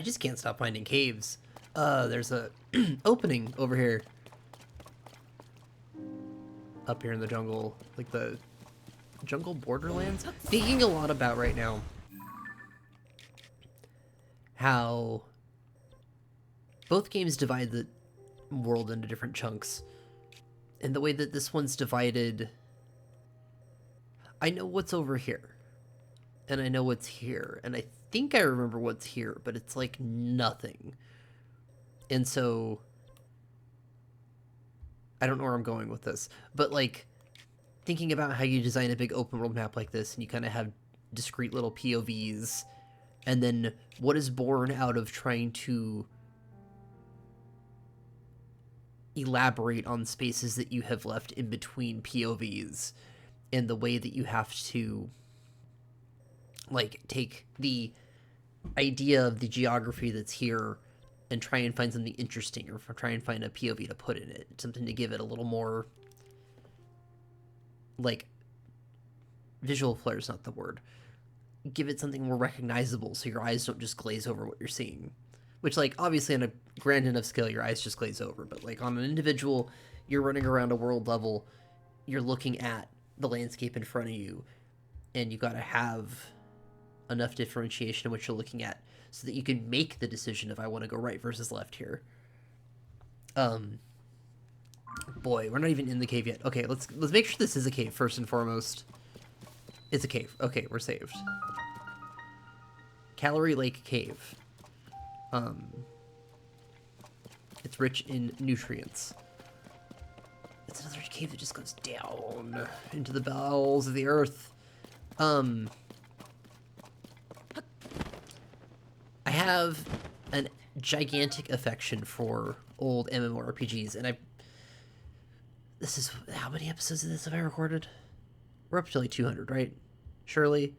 just can't stop finding caves. There's a opening over here. Up here in the jungle. Like the jungle borderlands. Thinking a lot about right now how both games divide the world into different chunks. And the way that this one's divided, I know what's over here. And I know what's here. And I think I remember what's here, but it's like nothing. And so I don't know where I'm going with this, but like thinking about how you design a big open world map like this and you kind of have discrete little POVs, and then what is born out of trying to elaborate on spaces that you have left in between POVs, and the way that you have to like take the idea of the geography that's here and try and find something interesting, or try and find a POV to put in it, something to give it a little more like visual flair is not the word. Give it something more recognizable so your eyes don't just glaze over what you're seeing. Which, like, obviously on a grand enough scale, your eyes just glaze over. But, like, on an individual, you're running around a world level, you're looking at the landscape in front of you, and you gotta have enough differentiation in what you're looking at so that you can make the decision if I want to go right versus left here. Boy, we're not even in the cave yet. Okay, let's make sure this is a cave first and foremost. It's a cave. Okay, we're saved. Calora Lake Cave. It's rich in nutrients. It's another cave that just goes down into the bowels of the earth. I have a gigantic affection for old MMORPGs, and this is, how many episodes of this have I recorded? We're up to like 200, right? Surely.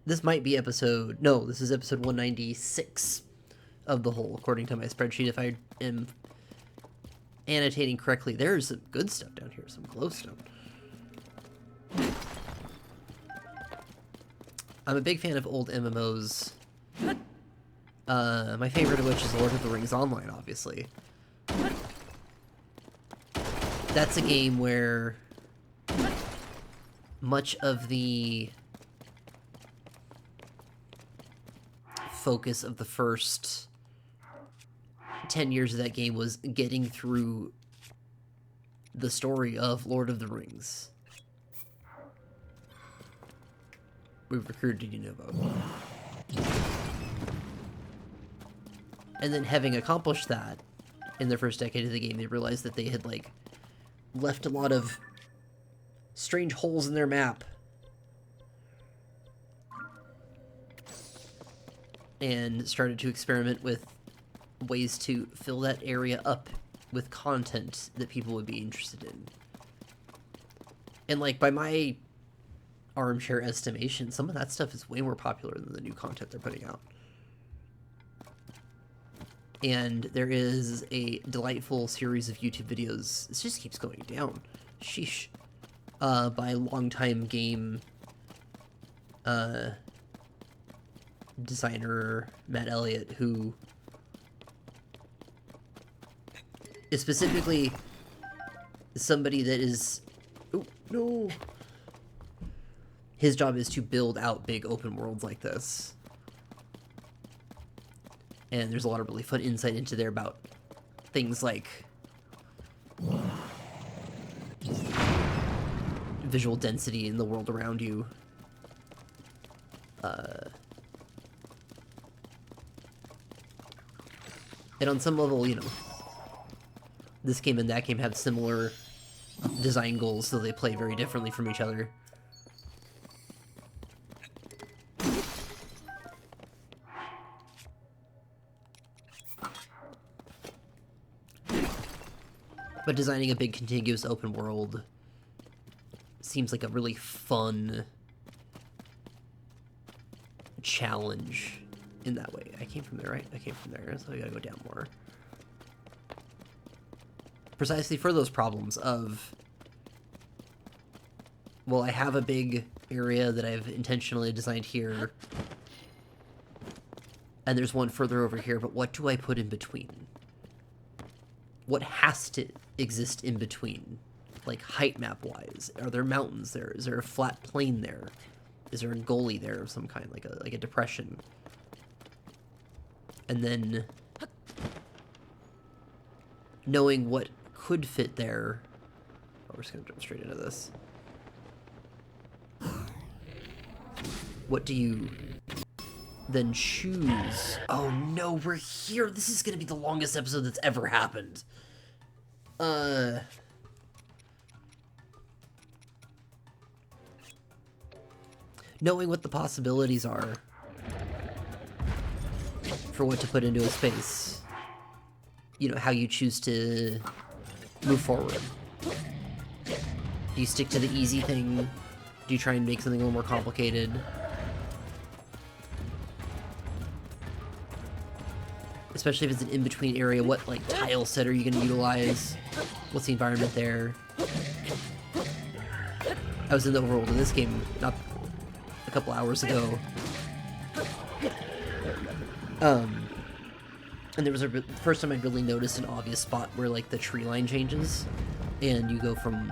This might be episode, no, this is episode 196 of the whole, according to my spreadsheet, if I am annotating correctly. There's some good stuff down here, some glowstone. I'm a big fan of old MMOs. My favorite of which is Lord of the Rings Online, obviously. That's a game where much of the focus of the first 10 years of that game was getting through the story of Lord of the Rings. We've recruited Unova. And then having accomplished that in the first decade of the game, they realized that they had, like, left a lot of strange holes in their map. And started to experiment with ways to fill that area up with content that people would be interested in. And, like, by my armchair estimation, some of that stuff is way more popular than the new content they're putting out. And there is a delightful series of YouTube videos. This just keeps going down. Sheesh. By longtime game designer Matt Elliott, who is specifically somebody that is... Oh, no! His job is to build out big open worlds like this. And there's a lot of really fun insight into there about things like visual density in the world around you. And on some level, you know, this game and that game have similar design goals, so they play very differently from each other. But designing a big contiguous open world seems like a really fun challenge in that way. I came from there, right? I came from there, so I gotta go down more. Precisely for those problems of, well, I have a big area that I've intentionally designed here, and there's one further over here, but what do I put in between? What has to exist in between? Like, height map-wise? Are there mountains there? Is there a flat plain there? Is there a gully there of some kind, like a depression? And then knowing what could fit there. Oh, we're just gonna jump straight into this. What do you then choose? Oh no, we're here. This is gonna be the longest episode that's ever happened. Knowing what the possibilities are for what to put into a space. You know, how you choose to move forward. Do you stick to the easy thing? Do you try and make something a little more complicated? Especially if it's an in-between area, what, like, tile set are you going to utilize? What's the environment there? I was in the overworld in this game not a couple hours ago. And there was the first time I really noticed an obvious spot where, like, the tree line changes, and you go from,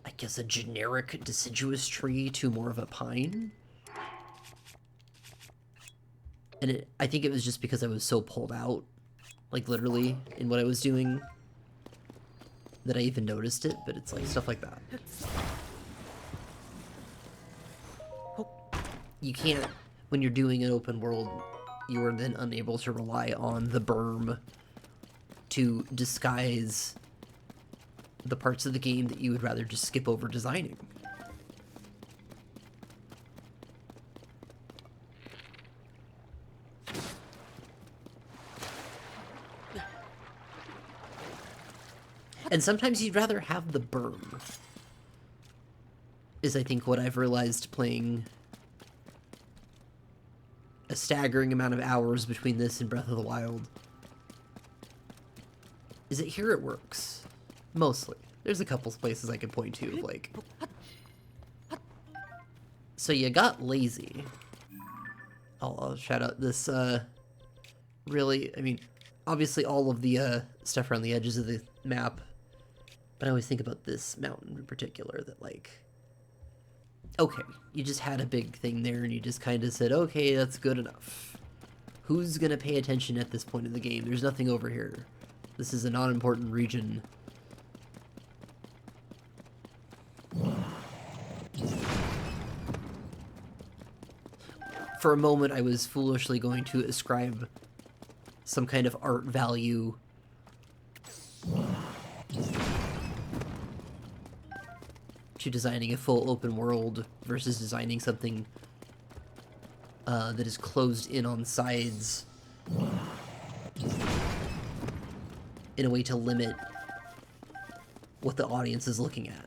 I guess, a generic deciduous tree to more of a pine. And I think it was just because I was so pulled out, like, literally, in what I was doing, that I even noticed it, but it's, like, stuff like that. You can't, when you're doing an open world, you are then unable to rely on the berm to disguise the parts of the game that you would rather just skip over designing. And sometimes you'd rather have the berm, is I think what I've realized playing a staggering amount of hours between this and Breath of the Wild. Is that here it works. Mostly. There's a couple places I could point to, of like... So you got lazy. I'll shout out this, really, I mean, obviously all of the, stuff around the edges of the map, but I always think about this mountain in particular that, like... Okay, you just had a big thing there and you just kind of said, okay, that's good enough. Who's gonna pay attention at this point in the game? There's nothing over here. This is a non-important region. For a moment, I was foolishly going to ascribe some kind of art value to designing a full open world versus designing something that is closed in on sides in a way to limit what the audience is looking at.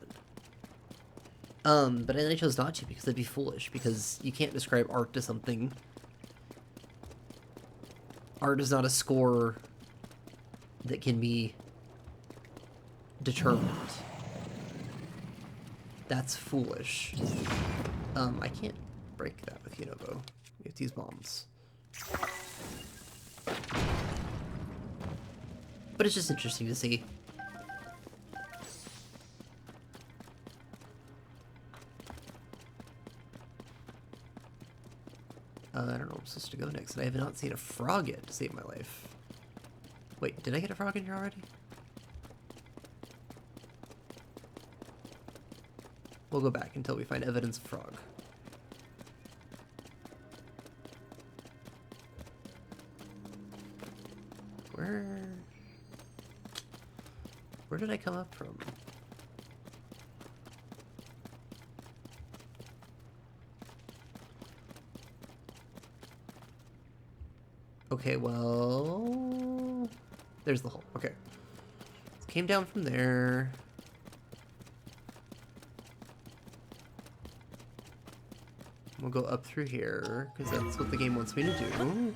But I chose not to because that'd be foolish, because you can't describe art to something. Art is not a score that can be determined. That's foolish. I can't break that with Unobo. We have to use bombs. But it's just interesting to see. I don't know where I'm supposed to go next, and I have not seen a frog yet to save my life. Wait, did I get a frog in here already? We'll go back until we find evidence of frog. Where did I come up from? Okay, well... There's the hole. Okay. Came down from there. We'll go up through here, because that's what the game wants me to do.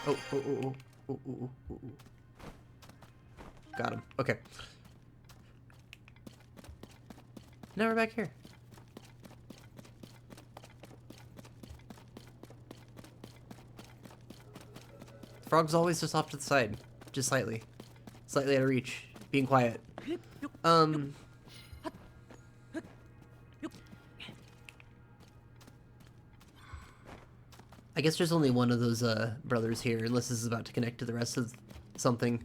Oh. Got him. Okay. Now we're back here. Frog's always just off to the side. Just slightly. Slightly out of reach. Being quiet. I guess there's only one of those brothers here, unless this is about to connect to the rest of something.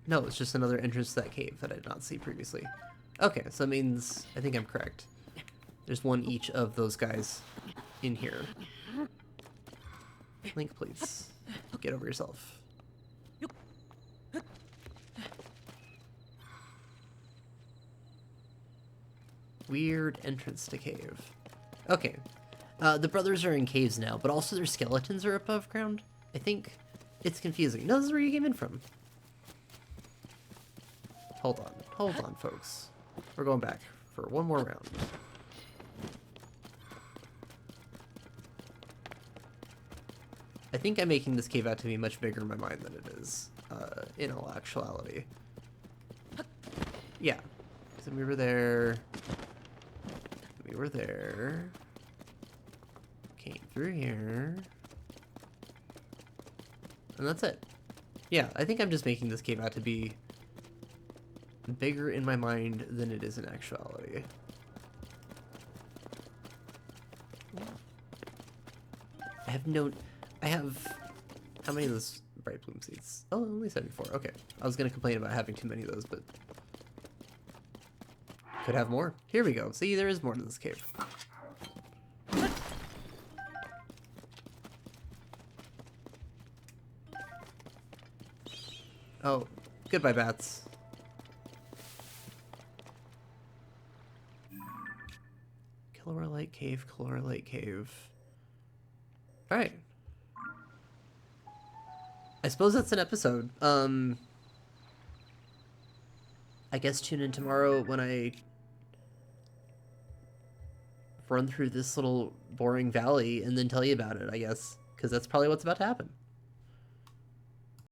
No, it's just another entrance to that cave that I did not see previously. Okay, so that means I think I'm correct. There's one each of those guys in here. Link, please. Get over yourself. Weird entrance to cave. Okay. The brothers are in caves now, but also their skeletons are above ground. I think it's confusing. No, this is where you came in from. Hold on, folks. We're going back for one more round. I think I'm making this cave out to be much bigger in my mind than it is, in all actuality. Yeah. So we were there. We were there. Came through here. And that's it. Yeah, I think I'm just making this cave out to be bigger in my mind than it is in actuality. I have, how many of those bright bloom seeds? Oh, only 74. Okay. I was going to complain about having too many of those, but could have more. Here we go. See, there is more to this cave. Oh, goodbye, bats. Calora Light Cave, Calora Light Cave. Alright. I suppose that's an episode. I guess tune in tomorrow when I run through this little boring valley and then tell you about it, I guess. Because that's probably what's about to happen.